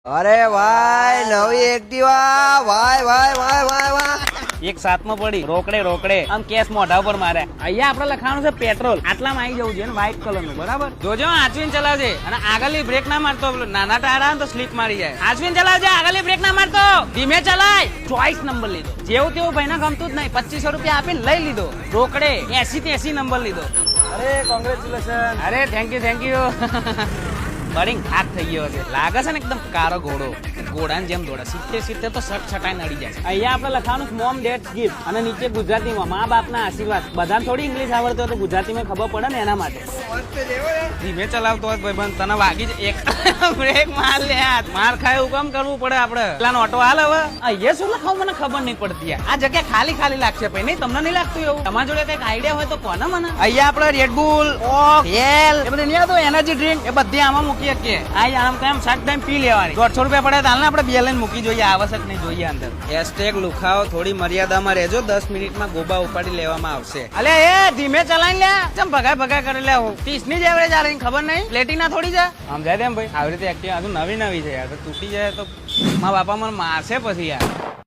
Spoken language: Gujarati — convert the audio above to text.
અરે ભાઈ નવી એક્ટિવા ભાઈ ભાઈ ભાઈ ભાઈ ભાઈ એક સાતમાં પડી રોકડે રોકડે આમ કેસ મોઢા ઉપર મારે અહીંયા આપડે લખાણું છે પેટ્રોલ આટલામાં આવી જવું છે વ્હાઈટ કલર નું બરાબર જોજો આચવીને ચલાવજે અને આગળની બ્રેક ના મારતો નાના ટાયર આવે તો સ્લીપ મારી જાય આચવીને ચલાવજે આગળની બ્રેક ના મારતો ધીમે ચલાય ચોઈસ નંબર લીધો જેવું તેવું ભાઈને ગમતું જ નહીં 2500 રૂપિયા આપીને લઈ લીધો રોકડે 80 નંબર લીધો અરે કોંગ્રેચ્યુલેશન અરે થેન્ક યુ બડિંગ ખાક થઈ ગયો છે લાગે છે ને એકદમ કારો ઘોડો ઘોડાની જેમ દોડે 70 તો શર્ટ છટાઈને નડી જાય અહીંયા આપણે લખવાનું મોમ ડેડ ગિફ્ટ અને નીચે ગુજરાતીમાં મા બાપના આશીર્વાદ બધાને થોડી ઇંગ્લિશ આવડતો હોય તો ગુજરાતીમાં ખબર પડે ને એના માટે ધીમે ચલાવતો હોય ભાઈ તને વાગી જ એક બ્રેક માર લે માર ખાય એવું કામ કરવું પડે આપડે પેલાનો ઓટો હાલ હવે અહીંયા શું લખાવું મને ખબર નહીં પડતી આ જગ્યા ખાલી ખાલી લાગશે ભાઈ નહીં તમને નહીં લાગતું એવું તમારા જોડે કઈક આઈડિયા હોય તો કોને મને અહીંયા આપણે રેડબુલ કોક હેલ એ બધું નહીં આવતું એનર્જી ડ્રિંક એ બધી આમાં મૂકી શકીએ આ આમ તેમ 7 ટાઈમ પી લેવાની 150 રૂપિયા પડે તો હાલ ને આપણે બે લઈને મૂકી જોઈએ આવશ્યક નહીં જોઈએ અંદર હેશટેગ લુખાવો થોડી મર્યાદામાં રહેજો 10 મિનિટમાં ગોબા ઉપાડી લેવામાં આવશે અલે એ ધીમે ચલાઈને લે ચમ ભગાય કરી લે 30 ની જ એવરેજ આ રહી ખબર નહીં પ્લેટિના થોડી છે આમ જાય તેમ ભાઈ આવી રીતે એક્ટિવ હજુ નવી છે યાર તૂટી જાય તો મારા બાપા મને મારશે પછી યાર